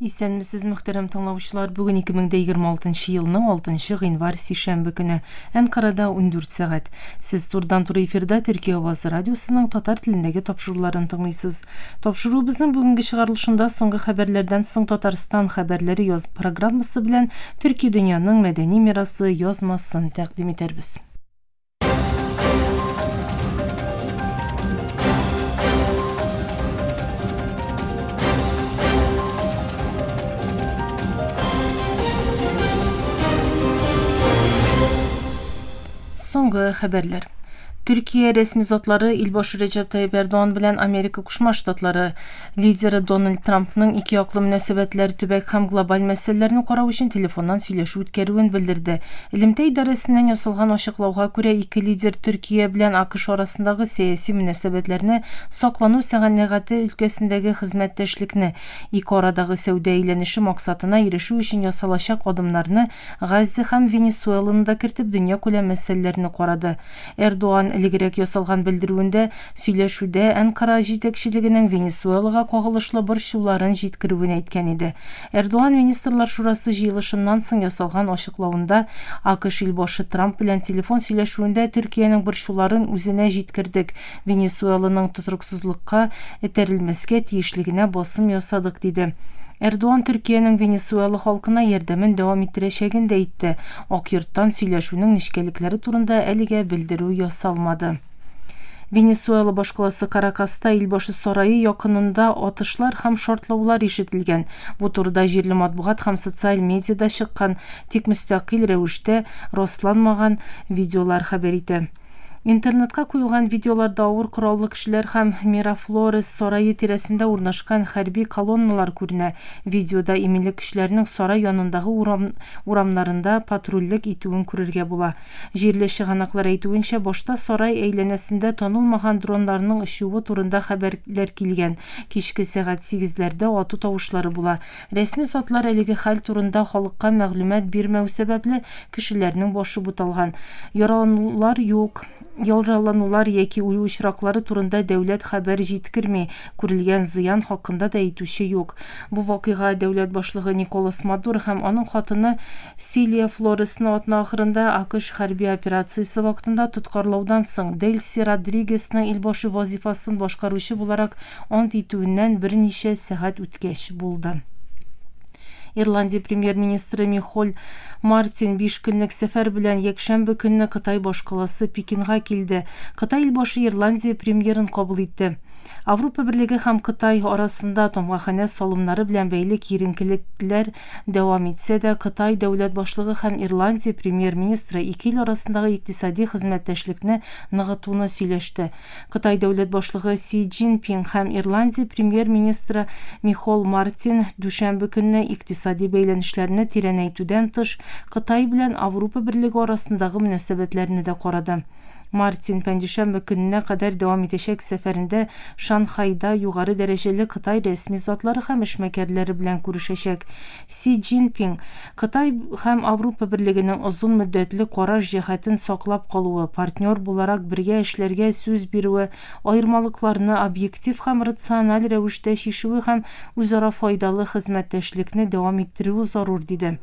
Исәнмесез, мөхтәрәм тыңлаучылар. Бүген 2026 елның 6 гыйнвар сишәмбе көне. Әнкарада 14 сәгать. Сез турыдан-туры эфирда Төркия Авазы радиосының татар телендәге тапшыруларын тыңлыйсыз. Тапшыруыбызның бүгенге чыгарылышында соңгы хәбәрләрдән соң Татарстан хәбәрләре яз программасы белән Төркия дөньяның мәдәни мирасы язмасын тәкъдим итәрбез. Соңгы хәбәрләр. Türkiye resmi zatlары İlbaşı Recep Tayyip Erdoğan bilen Amerika Kuşma Ştatları lideri Donald Trump'ның iki yaklы münasebetleri tübek hem global meselelerini karau için telefondan söyleşi ütkərüün bildirdi. İlimte idarəsindən yasalğan aşıqlauğa görə iki lider Türkiye bilen AQSh arasındağı siyasi münasebetlerini saklanu səğənləğəti ülkəsindəgi xizmətləşlikni, iki aradağı səvdə eylənişi maksatına erişu için yasalaşaq adımlarını Gazze hem Venezuela'nı da kirtib dünya köləm meselelerini qaradı. Erdoğan ilgirek yasalgan bildiruinde söyleşüde Ankara җитәкчелегенең Venezuelaga kagылышлы борчуларын җиткерүен әйткән иде. Erdoğan Министрлар Шурасы җыелышыннан соң ясалган ачыклавында AQSh илбашы Трамп белән телефон сөйләшүендә Төркиянең борчуларын үзенә җиткердек. Венесуэланың тотрыксызлыкка этәрелмәскә тиешлегенә басым ясадык диде. Erdoğan Türkiye'nin Venezuela halkına yardımın devam ettireceğini de aytты. Ак йорттан сөйләшүнең нишкәлекләре турында әлегә белдерү ясалмады. Venezuela башкаласы Каракаста илбашы сарайы якынында атышлар һәм шартлаулар ишетелгән. Бу турыда җирле матбугат һәм социаль медиада чыккан, тик мөстәкыйль рәвештә расланмаган видеолар хәбәр итә. Интернетка куелган видеоларда авыр кораллы кешеләр һәм Мирафлорес сарайы тирәсендә урнашкан хәрби колонналар күренә. Видеода иминле кешеләрнең сарай янындагы урамнарында патрульлек итүен күрергә була. Җирле чыганаклар әйтүенчә, башта сарай әйләнәсендә танылмаган дроннарның очуы турында хәбәрләр килгән. Кичке сәгать 8ләрдә ату тавышлары була. Рәсми затлар әлеге хәл турында халыкка мәгълүмат бирмәү сәбәпле кешеләрнең башы буталган. Яраланулар юк. Ялраланулар яки үлү очраклары турында дәүләт хәбәр җиткерми, күрелгән зыян хакында да әйтүче юк. Бу вакыйга дәүләт башлыгы Николас Мадуро һәм аның хатыны Силия Флоресны атна ахырында AQSh хәрби операциясе вакытында тоткарлаудан соң Дельси Родригесның илбашы вазифасын башкаручы буларак ант итүеннән берничә сәгать үткәч булды. Ирландия премьер-министры Михоль Мартин 5 көнлек сәфәр белән якшәмбе көнне Кытай башкаласы Пекинга килде. Кытай илбашы Ирландия премьерын кабул итте. Авропа Берлеге һәм Кытай арасында тамгаханә салымнары белән бәйле киеренкелекләр дәвам итсә дә, Кытай дәүләт башлыгы һәм Ирландия премьер-министры ике ил арасындагы икътисади хезмәттәшлекне ныгытуны сөйләште. Кытай дәүләт башлыгы Си Цзиньпин һәм Ирландия премьер-министры Михоль Мартин дүшәмбе көнне икътисади бәйләнешләрне тирәнәйтүдән тыш Кытай белән Авропа Берлеге арасындагы мөнәсәбәтләрне дә карады. Мартин пәнҗешәмбе көненә кадәр дәвам итәчәк сәфәрендә Шанхайда югары дәрәҗәле Кытай рәсми затлары һәм эшмәкәрләре белән күрешәчәк. Си Цзиньпин Кытай һәм Авропа Берлегенең озын мөддәтле караш җәһәтен саклап калуы, партнер буларак бергә эшләргә сүз бирүе, аермалыкларны объектив һәм рациональ рәвештә чишүе һәм үзара файдалы хезмәттәшлекне дәвам иттерүе зарур диде.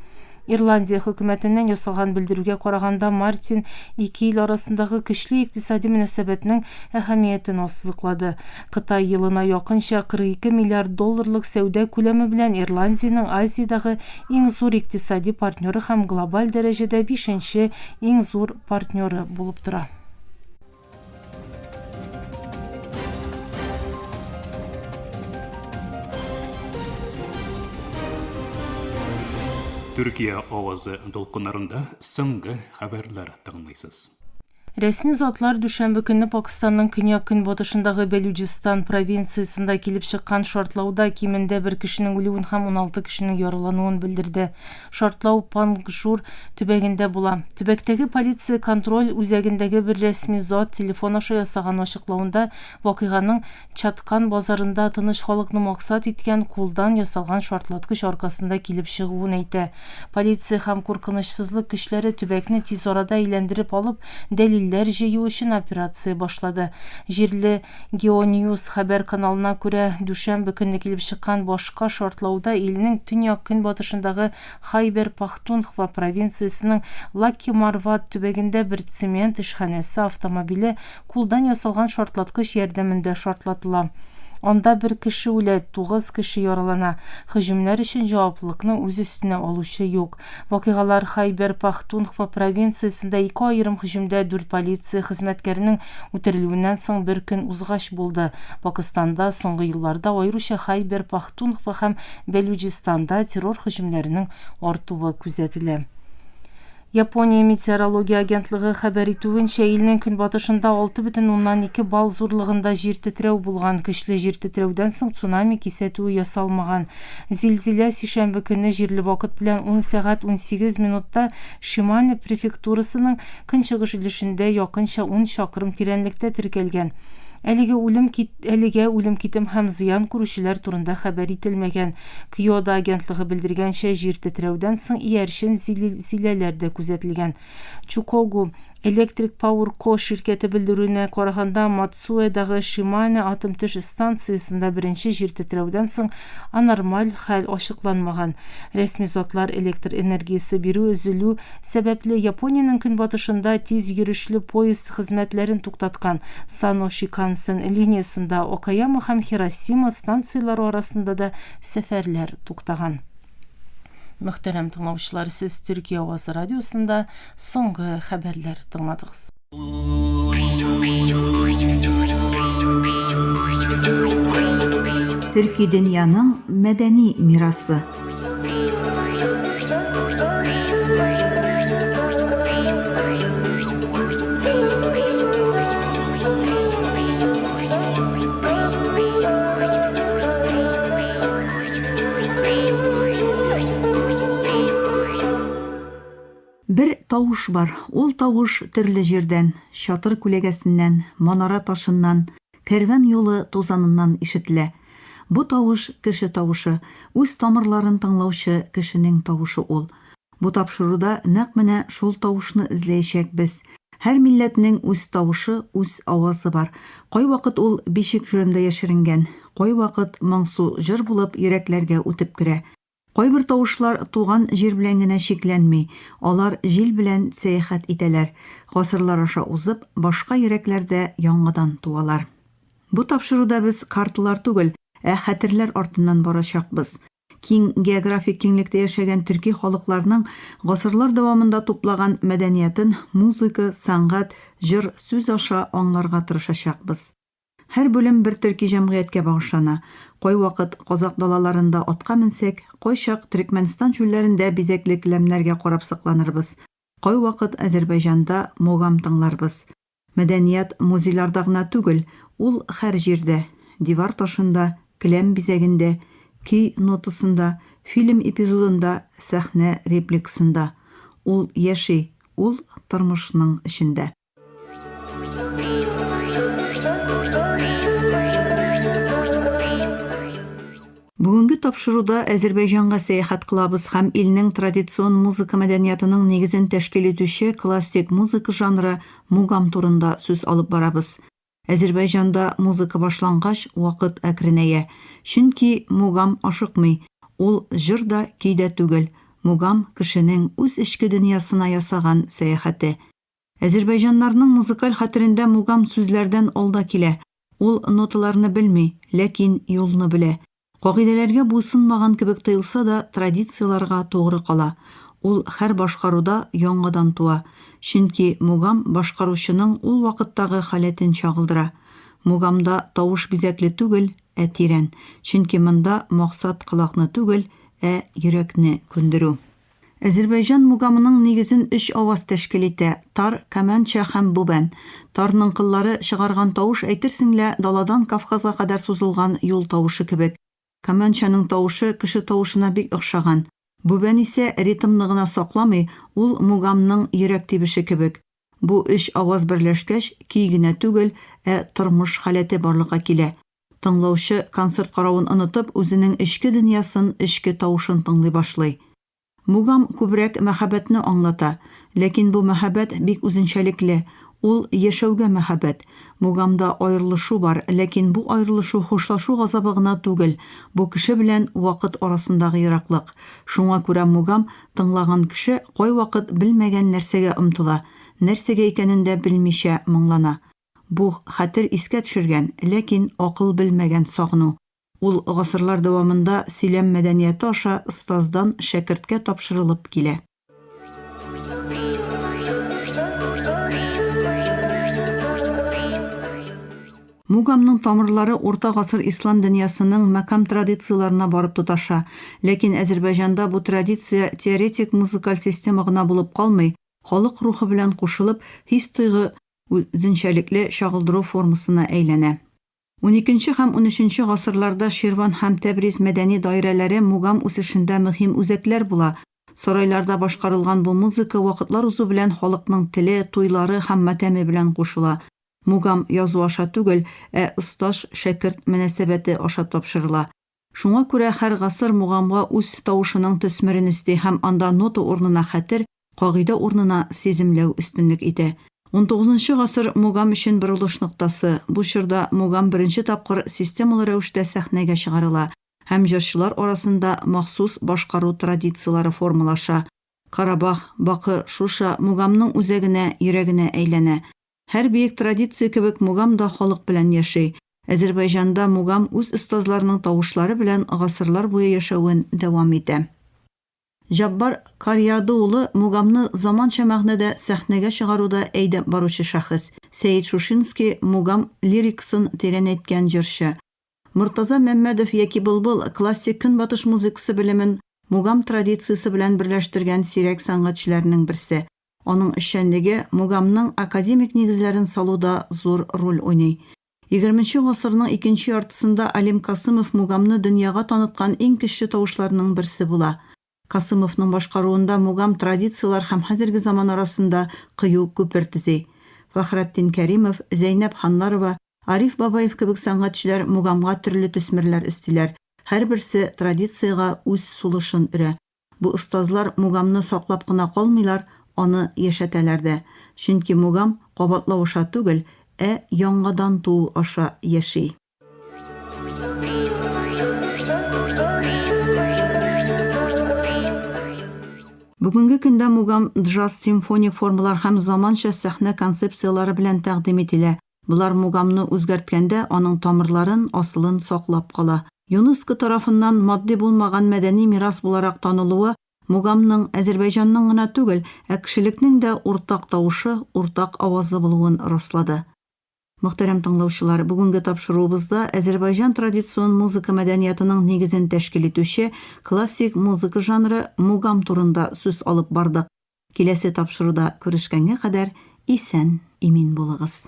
Ирландия хөкүмәтеннән ясалган белдерүгә караганда Мартин ике ил арасындагы көчле икътисади мөнәсәбәтнең әһәмиятен ассызыклады. Кытай елына якынча 42 миллиард долларлык сәүдә күләме белән Ирландиянең Азиядагы иң зур икътисади партнеры һәм глобаль дәрәҗәдә 5нче иң зур партнеры булып тора. Türkiye Avazı dolqunlarında соңгы хәбәрләр тыңлыйсыз. Рәсми затлар дүшәмбе көнне Пакистанның көньяк-көнбатышындагы Белуҗистан провинциясендә килеп чыккан шартлауда кимендә 1 кешенең үлүен һәм 16 кешенең яралануын белдерде. Шартлау Пангшур төбәгендә була. Төбәктәге полиция контроль үзәгендәге бер рәсми зат телефон аша ясаган ачыклавында вакыйганың Чаткан базарында тыныч халыкны максат иткән кулдан ясалган шартлаткыч аркасында килеп чыгуын әйтә. Полиция һәм куркынычсызлык көчләре төбәкне тиз арада әйләндереп алып, дәлил дәлилләр җыю өчен операция башлады. Җирле Geonews хәбәр каналына күрә, дүшәмбе көнне килеп чыккан башка шартлауда илнең төньяк көнбатышындагы Хайбер-Пахтунхва провинциясенең Лаки-Марват төбәгендә бер цемент эшханәсе автомобиле кулдан ясалган шартлаткыч ярдәмендә шартлатыла. Анда бер кеше үлә, 9 кеше яралана. Һөҗүмнәр өчен җаваплылыкны үз өстенә алучы юк. Вакыйгалар Хайбер-Пахтунхва провинциясендә 2 аерым һөҗүмдә 4 полиция хезмәткәренең үтерелүеннән соң бер көн узгач булды. Пакистанда соңгы елларда аеруча Хайбер-Пахтунхва һәм Белуҗистанда террор һөҗүмнәренең артуы күзәтелә. Япония метеорология агентлыгы хәбәр итүенчә, илнең көнбатышында 6,2 балл зурлыгында җир тетрәү булган. Көчле җир тетрәүдән соң цунами кисәтүе ясалмаган. Зилзилә сишәмбе көнне җирле вакыт белән 10 сәгать 18 минутта Шимане префектурасының көнчыгыш өлешендә якынча 10 чакрым тирәнлектә теркәлгән. Әлегә үлем китем һәм зыян күрүчеләр турында хәбәр ителмәгән. Киода агентлыгы белдергәнчә, җир тетрәүдән соң иярчен зилзиләләр дә күзәтелгән. Чукогу Electric Power Co. şirkәте белдерүенә караганда, Мацуэдагы Шимане атом төш станциясында беренче җир тетрәүдән соң анормаль хәл ачыкланмаган. Рәсми затлар электр энергиясе бирү өзелү сәбәпле Япониянең көнбатышында тиз йөрешле поезд хезмәтләрен туктаткан. Сано Шикансен линиясында Окаяма һәм Хиросима станциялары арасында да сәфәрләр туктаган. Мөхтәрәм тыңлаучылар, сез Төркия авазы радиосында соңгы хәбәрләр тыңладыгыз. Төрки дөньяның мәдәни мирасы. Бер тавыш бар. Ул тавыш төрле җирдән, чатыр күләгәсеннән, манара ташыннан, кәрван юлы тузаныннан ишетелә. Бу тавыш кеше тавышы, үз тамырларын тыңлаучы кешенең тавышы ул. Бу тапшыруда нәкъ менә шул тавышны эзләячәкбез. Һәр милләтнең үз тавышы, үз авазы бар. Кай вакыт ул бишек җирендә яшеренгән, кай вакыт моңсу җыр булып йөрәкләргә үтеп керә. Кайбер тавышлар туган җир белән генә шикләнми, алар җил белән сәяхәт итәләр, гасырлар аша узып, башка йөрәкләрдә яңадан туалар. Бу тапшыруда без карталар түгел, хәтерләр артыннан барачакбыз. Киң географик киңлектә яшәгән төрки халыкларның гасырлар дәвамында туплаган мәдәниятен музыка, сәнгать, җыр, сүз аша аңларга тырышачакбыз. Һәр бөлем бер төрки җәмгыятькә багышлана. Кай вакыт Казак далаларында атка менсәк, кай чак Төркмәнстан чүлләрендә бизәкле келәмнәргә карап сакланырбыз. Кай вакыт Азәрбайҗанда могам тыңларбыз. Мәдәният музейларда гына түгел, ул һәр җирдә, дивар ташында, келәм бизәгендә, ки нотасында, фильм эпизодында, сәхнә репликасында. Ул яши, ул тормышның эчендә. Бүгенге тапшыруда Азәрбайҗанга сәяхәт кылабыз һәм илнең традицион музыка мәдәниятының нигезен тәшкил итүче классик музыка жанры мугам турында сүз алып барабыз. Азәрбайҗанда музыка башлангач вакыт әкренәя, чөнки мугам ашыкмый. Ул җыр да, көйдә түгел. Мугам кешенең үз эчке дөньясына ясаган сәяхәте. Азәрбайҗаннарның музыкаль хәтерендә мугам сүзләрдән алда килә. Ул ноталарны белми, ләкин юлны белә. Кагыйдәләргә буйсынмаган кебек тоелса да, традицияларга тугры кала. Ул һәр башкаруда яңадан туа. Чөнки мугам башкаручының ул вакыттагы халәтен чагылдыра. Мугамда тавыш бизәкле түгел, тирән. Чөнки монда максат кылакны түгел, йөрәкне күндерү. Азәрбайҗан мугамының нигезен 3 аваз тәшкил итә: тар, каманча һәм бубен. Тарның кыллары чыгарган тавыш әйтерсеңлә даладан Кавказга кадәр сузылган юл тавышы кебек. Каманчаның тавышы кеше тавышына бик охшаган. Бубен исә ритмны гына сакламый, ул мугамның йөрәк тибеше кебек. Бу 3 аваз берләшкәч, көй генә түгел, тормыш халәте барлыкка килә. Тыңлаучы концерт каравын онытып, үзенең эчке дөньясын, эчке тавышын тыңлый башлый. Мугам күбрәк мәхәббәтне аңлата, ләкин бу мәхәббәт бик үзенчәлекле. Ул яшәүгә мәхәббәт. Мугамда аерылышу бар, ләкин бу аерылышу хушлашу газабы гына түгел, бу кеше белән вакыт арасындагы ераклык. Шуңа күрә Мугам тыңлаган кеше кайвакыт белмәгән нәрсәгә омтыла, нәрсәгә икәнен дә белмичә моңлана. Бу хәтер искә төшергән, ләкин акыл белмәгән сагыну. Ул гасырлар дәвамында сөйләм мәдәнияте аша остаздан шәкерткә тапшырылып килә. Мугамның тамырлары урта гасыр ислам дөньясының макам традицияларына барып тоташа, ләкин Азәрбайҗанда бу традиция теоретик музыкаль система гына булып калмый, халык рухы белән кушылып, хис-тойгы үзенчәлекле чагылдыру формасына әйләнә. 12 һәм 13 гасырларда Ширван һәм Тәбриз мәдәни даирәләре Мугам үсешендә мөһим үзәкләр була. Сарайларда башкарылган бу музыка вакытлар узу белән халыкның теле, туйлары һәм матәме белән кушыла. Мугам язу аша түгел, осташ шәкерт мөнәсәбәте аша тапшырыла. Шуңа күрә һәр гасыр Мугамга үз тавышының төсмерен өсти һәм анда нота урынына хәтер, кагыйдә урынына сиземләү өстенлек итә. 19 гасыр Мугам өчен борылыш ноктасы. Бу чорда Мугам беренче тапкыр системалы рәвештә сәхнәгә чыгарыла һәм җырчылар арасында махсус башкару традицияләре формалаша. Карабах, Бакы, Шуша Мугамның үзәгенә, йөрәгенә әйләнә. Һәр биек традиция кебек Мугам да халык белән яши. Азәрбайҗанда Мугам үз остазларының тавышлары белән гасырлар буе яшәвен дәвам итә. Җаббар Карьяды улы Мугамны заманча мәгънәдә сәхнәгә чыгаруда әйдәп баручы шәхес. Сәйид Шушинский Мугам лирикасын тирәнәйткән җырчы. Муртаза Мәммәдов яки Былбыл классик көнбатыш музыкасы белемен Мугам традициясе белән берләштергән сирәк сәнгатьчеләрнең берсе. Аның эшчәнлеге Мугамның академик нигезләрен салуда зур роль уйный. 20 гасырның икенче яртысында Алим Касымов Мугамны дөньяга таныткан иң көчле тавышларның берсе була. Касымовның башкаруында Мугам традициялар һәм хәзерге заман арасында кыю күпер төзи. Фахретдин Кәримов, Зәйнәп Ханнарова, Ариф Бабаев кебек сәнгатьчеләр Мугамга төрле төсмерләр өстиләр. Һәрберсе традицияга үз сулышын өрә. Бу остазлар Мугамны саклап кына калмыйлар, аны яшәтәләр дә. Чөнки Мугам кабатлау аша түгел, яңадан туу аша яши. Бүгенге көндә Мугам джаз, симфоник формалар һәм заманча сәхнә концепциялары белән тәкъдим ителә. Булар Мугамны үзгәрткәндә аның тамырларын, асылын саклап кала. ЮНЕСКО тарафыннан матди булмаган мәдәни мирас буларак танылуы Мугамның Азәрбайҗанның гына түгел, кешелекнең дә уртак тавышы, уртак авазы булуын раслады. Мөхтәрәм тыңлаучылар, бүгенге тапшыруыбызда Азәрбайҗан традицион музыка мәдәниятының нигезен тәшкил итүче классик музыка жанры Мугам турында сүз алып бардык. Киләсе тапшыруда күрешкәнгә кадәр исән, имин булыгыз.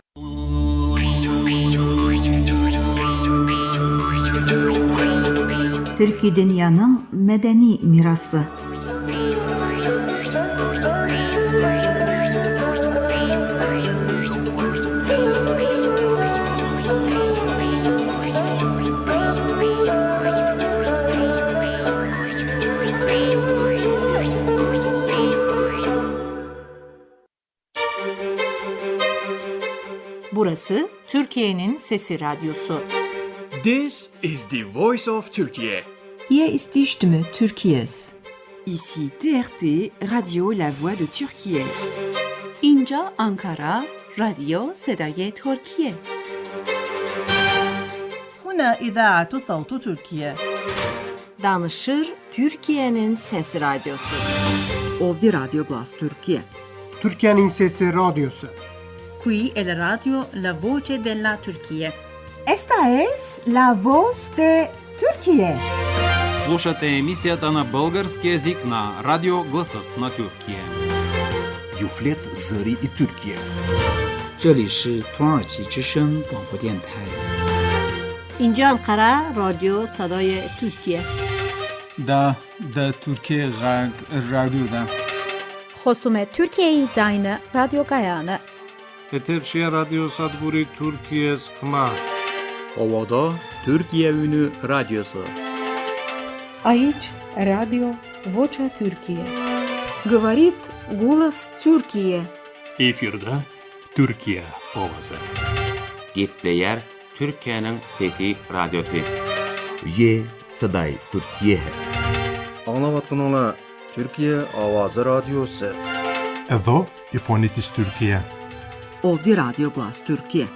Төрки дөньяның мәдәни мирасы. Burası Türkiye'nin Sesi Radyosu. This is the voice of Turkey. Hier ist die Stimme Türkiye's. Ici TRT, Radio La Voix de Türkiye. İnca Ankara, Radyo Sedaye Türkiye. هنا إذاعة صوت تركيا. Danışır Türkiye'nin Sesi Radyosu. Ovdi Radyo Glas Türkiye. Türkiye'nin Sesi Radyosu. Qui è la radio La Voce della Turchia. Esta es la voz de Turquía. Слушате емисията на български език на Радио Гласът на Türkiye. Юфлет Зări и Türkiye. 这里是土耳其之声广播电台。 اینجا انقره رادیو صدای ترکیه. دا Türkiye Radyo'da. خصوم Türkiye Zayne Radyo Gayanı. Eterçiye Radyo Sadburi Türkiye Skma. Ovada Türkiye Ünü Radyosu. Aici Radio Vocea Türkiye. Говорит голос Türkiye. Эфирда Türkiye ovası. Gepleyer Türkiye'nin Fethi Radyosu. Ye Saday Türkiye. Anlavatkanlar Türkiye Avazı Radyosu. Edo İfonitis Türkiye. Ovdi Radyo Glas Türkiye.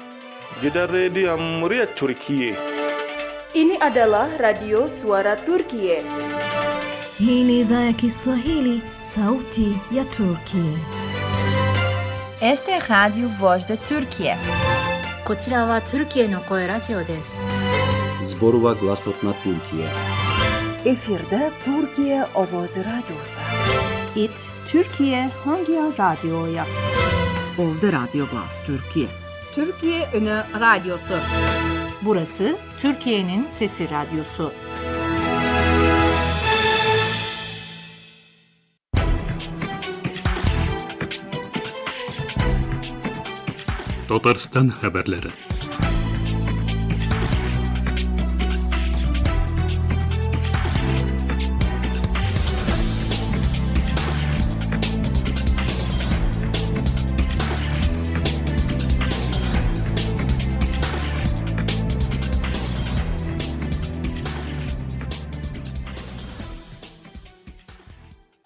Jeddah Radio Muria Türkiye. Ini adalah Radio Suara Turkiye. Hii ni idhaa ya Kiswahili, sauti ya Turkiye. Este é Radio Voz da Turkiye. こちらはトルキエの声ラジオです。 Zborova Glasotna Türkiye. Efirde Türkiye Ovozi Radyosu. It Türkiye Hangi Radyo'ya? Ovdi Radyo Glas Türkiye. Türkiye Ünü Radyosu. Burası Türkiye'nin Sesi Radyosu. Tatarstan haberleri.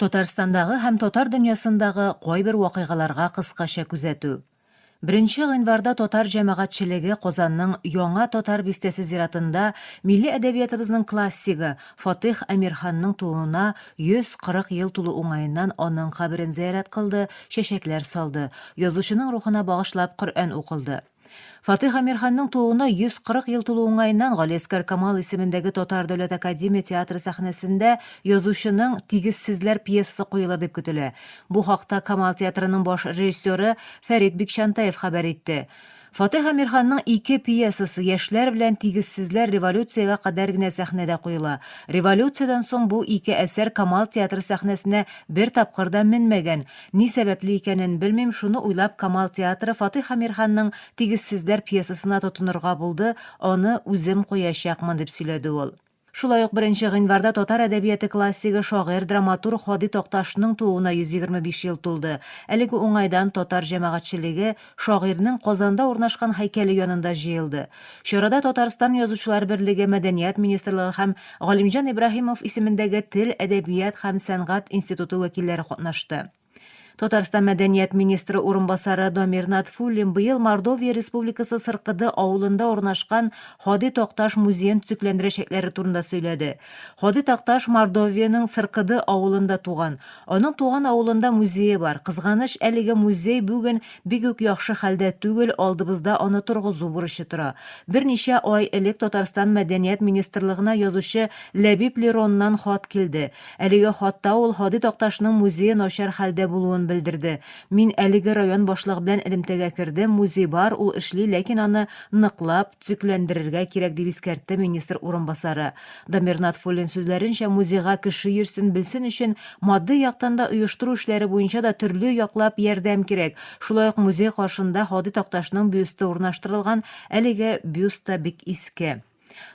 Татарстандағы һәм татар дөньясындағы кайбер вакыйгаларга кыскача күзәтү. 1 гыйнварда татар җәмәгатьчелеге Казанның Яңа Татар бистәсе зиратында милли әдәбиятыбызның классигы Фатих Әмирханның тууына 140 ел тулу уңаеннан аның каберен зиярат кылды, чәчәкләр салды, язучының рухына багышлап Коръән укылды. Фатих Әмирханның тууына 140 ел тулу уңаеннан Галиәскәр Камал исемендәге Татар дәүләт академия театры сәхнәсендә язучының Тигезсезләр пьесасы куела дип көтелә. Бу хакта Камал театрының баш режиссеры Фәрит Бикчантаев хәбәр итте. Фатих Әмирханның 2 пьесасы яшьләр белән Тигезсезләр революцияга кадәр генә сәхнәдә куела. Революциядан соң бу 2 әсәр Камал театры сәхнәсенә бер тапкыр да менмәгән. Ни сәбәпле икәнен белмим, шуны уйлап Камал театры Фатих Әмирханның Тигезсезләр пьесасына тотынырга булды, аны үзем куячакмын дип сөйләде ул. Шулай ук 1 гыйнварда татар әдәбияты классигы шагыйрь, драматург Ходи Токташның тууына 125 ел тулды. Әлеге уңайдан татар җәмәгатьчелеге шагыйрьнең Казанда урнашкан һәйкәле янында җыелды. Чарада Татарстан Язучылар берлеге, Мәдәният министрлыгы һәм Галимҗан Ибраһимов исемендәге Тел, әдәбият һәм сәнгать институты вәкилләре катнашты. Татарстан мәдәният министры урынбасары Дамир Натфуллин быел Мордовия Республикасы Сыркыды авылында урнашкан Ходи Токташ музеен төзекләндерәчәкләре турында сөйләде. Ходи Токташ Мордовияның Сыркыды авылында туган. Аның туган авылында музее бар. Кызганыч, әлеге музей бүген бик үк яхшы хәлдә түгел, алдыбызда аны торгызу бурычы тора. Берничә ай элек Татарстан мәдәният министрлыгына язучы Ләбиб Лероннан хат килде. Әлеге хатта ул Ходи Токташның музее начар хәлдә булуын белдерде. Мин әлеге район башлыгы белән элемтәгә кирдем, музей бар, ул эшли, ләкин аны ныклап, төзекләндерергә кирәк дип искәртте министр урынбасары. Дамир Натфуллин сүзләренчә, музейга кеше йөрсен, белсен өчен матди яктан да оештыру эшләре буенча да төрле яклап ярдәм кирәк. Шулай ук музей каршында Ходи Токташның бюсты урнаштырылган, әлеге бюст та бик иске.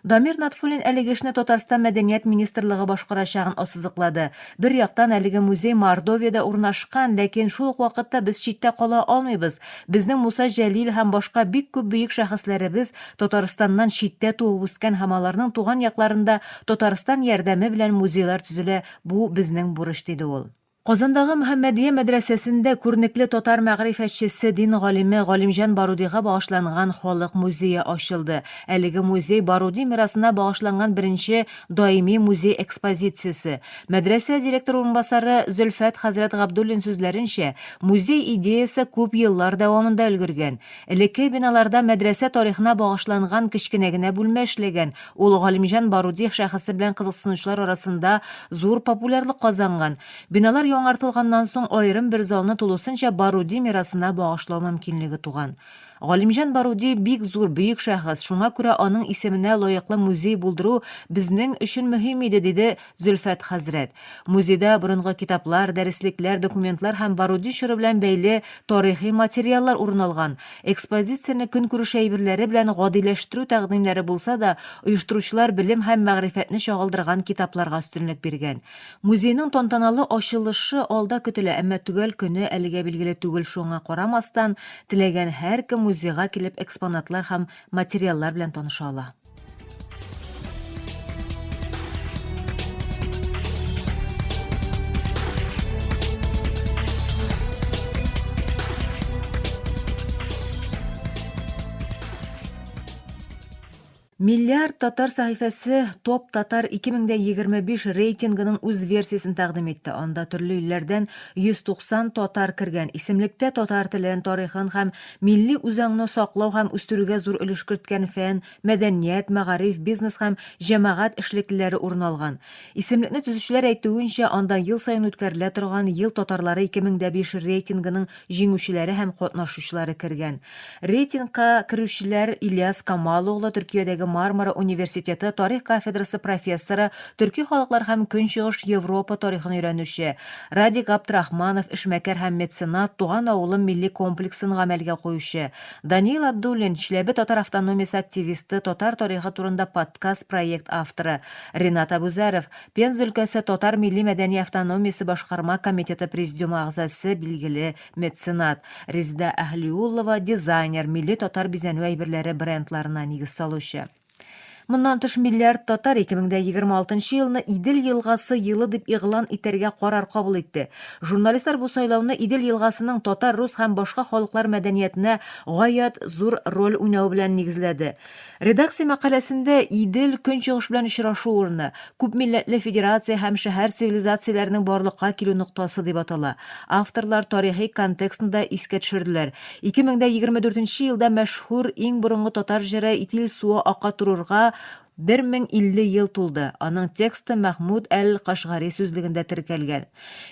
Дамир Натфуллин әлеге эшне Татарстан мәдәният министрлыгы башкарачагын ассызыклады. Бер яктан әлеге музей Мордовиядә урнашкан, ләкин шул ук вакытта без читтә кала алмыйбыз. Безнең Муса Җәлил һәм башка бик күп бөек шәхесләребез Татарстаннан читтә туып үскән һәм аларның туган якларында Татарстан ярдәме белән музейлар төзелә. Бу безнең бурыч, диде ул. Казандагы Мөхәммәдия мәдрәсәсендә күрнекле татар мәгърифәтчесе, дин галиме Галимҗан Барудига багышланган халык музее ачылды. Әлеге музей Баруди мирасына багышланган беренче даими музей экспозициясе. Мәдрәсә директор урынбасары Зөлфәт Хәзрәт Габдуллин сүзләренчә, музей идеясе күп еллар дәвамында өлгергән. Элекке биналарда мәдрәсә тарихына багышланган кечкенә генә бүлмә эшләгән. Ул Галимҗан Баруди шәхесе белән кызыксынучылар арасында зур популярлык казанган. Биналар яңартылганнан соң айрым бер залны тулысынча Баруди мирасына багышлау мөмкинлеге туган. Галимҗан Баруди бик зур бөек шәхес, шуңа күрә аның исеменә лаеклы музей булдыру безнең өчен мөһим иде, диде Зөлфәт хәзрәт. Музейда борынгы китаплар, дәреслекләр, документлар һәм Баруди чоры белән бәйле тарихи материаллар урын алган. Экспозицияне көнкүреш әйберләре белән гадиләштерү тәкъдимнәре булса да, оештыручылар белем һәм мәгърифәтне чагылдырган китапларга өстенлек биргән. Музейның тантаналы ачылышы алда көтелә, әмма төгәл көне әлегә билгеле түгел. Шуңа карамастан, теләгән һәркем музейга килеп экспонатлар һәм материаллар белән таныша ала. Миллиард татар сәхифәсе Топ Татар 2025 рейтингының үз версиясын тәкъдим итте. Анда төрле илләрдән 190 татар кергән. Исемлектә татар телен, тарихын һәм милли үзаңны саклау һәм үстерүгә зур өлеш керткән фән, мәдәният, мәгариф, бизнес һәм җәмәгать эшлеклеләре урын алган. Исемлекне төзүчеләр әйтүенчә, анда ел саен үткәрелә торган ел татарлары 2005 рейтингының җиңүчеләре һәм катнашучылары кергән. Рейтингка керүчеләр Ильяс Камал углы, Төркиядәге Мармара университеты тарих кафедрасы профессоры, төрки халыклар һәм Көнчыгыш Европа тарихын өйрәнүче, Радик Абдрахманов, эшмәкәр һәм меценат, Туган авылым милли комплексын гамәлгә куючы, Даниил Абдуллин, Чиләбе татар автономиясе активисты, татар тарихы турында подкаст проект авторы, Ринат Абузаров, Пенза өлкәсе татар милли мәдәни автономиясе башкарма комитеты президиумы агзасы, билгеле меценат, Резда Әһлиуллова, дизайнер, милли татар бизәнү әйберләре брендларына нигез салучы. Моннан тыш миллиард татар 2026 елны Идел елгасы елы дип игълан итәргә карар кабул итте. Журналистлар бу сайлауны Идел елгасының татар, рус һәм башка халыклар мәдәниятенә гаять зур роль уйнау белән нигезләде. Редакция мәкаләсендә Идел Көнчыгыш белән очрашу урыны, күп милләтле федерация һәм шәһәр цивилизацияләренең барлыкка килү ноктасы дип атала. Авторлар тарихи контекстында искә төшерделәр. 2024 елда мәшһүр иң борынгы татар җыры Итил суы ака турырга 1050 ел тулды. Аның тексты Мәхмүд әл-Кашгари сүзлегендә теркәлгән.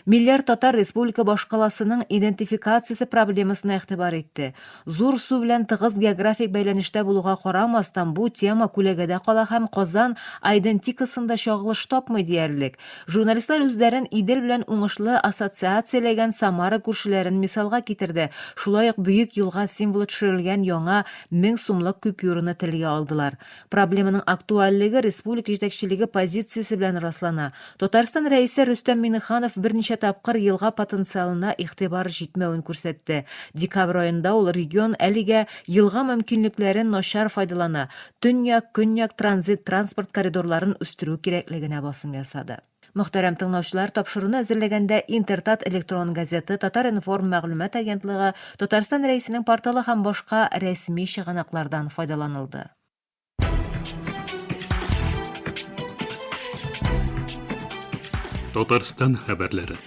Миллиард татар республика башкаласының идентификациясе проблемасына игътибар итте. Зур су белән тыгыз географик бәйләнештә булуга карамастан, бу тема күләгәдә кала һәм Казан идентикасында чагылыш тапмый диярлек. Журналистлар үзләрен Идел белән уңышлы ассоциацияләгән Самара күршеләрен мисалга китерде. Шулай ук бөек елга символы төшерелгән яңа 1000 сумлык купюраны телгә алдылар. Проблеманың актуальлыгы республика җитәкчелеге позициясе белән раслана. Татарстан рәисе Рөстәм Миңнеханов берничә тапкыр елга потенциалына игътибар җитмәвен күрсәтте. Декабрь аенда ул регион әлегә елга мөмкинлекләрен начар файдалана, төньяк-көньяк транзит транспорт коридорларын үстерү кирәклегенә басым ясады. Мөхтәрәм тыңлаучылар, тапшыруны әзерләгәндә Интертат электрон газеты, Татар информ мәгълүмат агентлыгы, Татарстан рәисенең порталы һәм башка рәсми чыганаклардан файдаланылды. Татарстан хәбәрләре.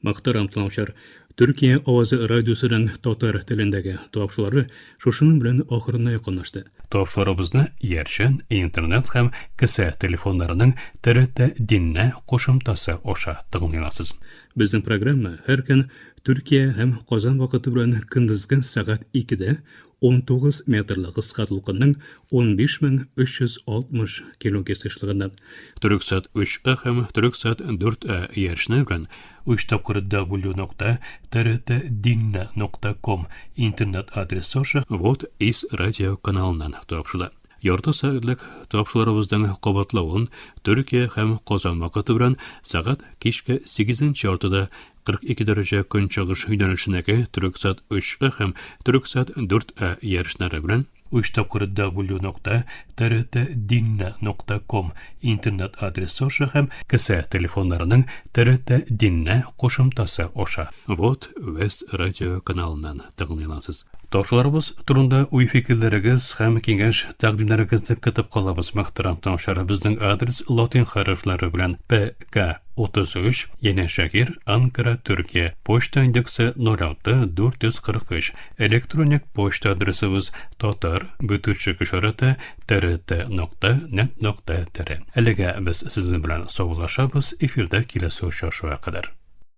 Мөхтәрәм тыңлаучылар, Төркия авазы радиосының татар телендәге тапшырулары шушының белән ахырына якынлашты. Тапшыруларыбызны Ярчан, интернет һәм кесә телефоннарының TRT Динне кушымтасы аша тыңлыйларсыз. Безнең программа һәр көн Төркия һәм Казан вакыты белән көндезге сәгать 2дә 19 метрлы кыска толкынның 15360 килогерц эшлегендә. Төрксат 3А һәм Төрксат 4А ярышны белән 3 тапкыр w.trtdinne.com интернет адресы аша вот из радио каналыннан тапшыла. Ярты сәгатьлек тапшыруларыбызның кабатлавын Төркия һәм Казан вакыты белән сәгать кичке 8 артыда 42 дәрәҗә көнчыгыш юнәлешендәге Түрксат 3 һәм Түрксат 4 ярышлары белән 3 тапкыр w.trtdinne.com интернет адресы аша һәм кесә телефоннарының TRT Dinne кушымтасы аша. Вот Вес радио каналыннан тыңлыйларсыз. Тапшырабыз турында уй-фикерләрегез һәм киңәш тәкъдимнәрегезне көтеп калабыз. Мөхтәрәм тыңлаучылар, безнең адрес латин хәрефләре белән PK33 Яңа шәһәр, Анкара, Төркия. Почта индексы 06443. Электроник почта адресыбыз tatar@trt.net.tr. Әлегә без сезнең белән саулашабыз. Эфирдә киләсе очрашуга кадәр.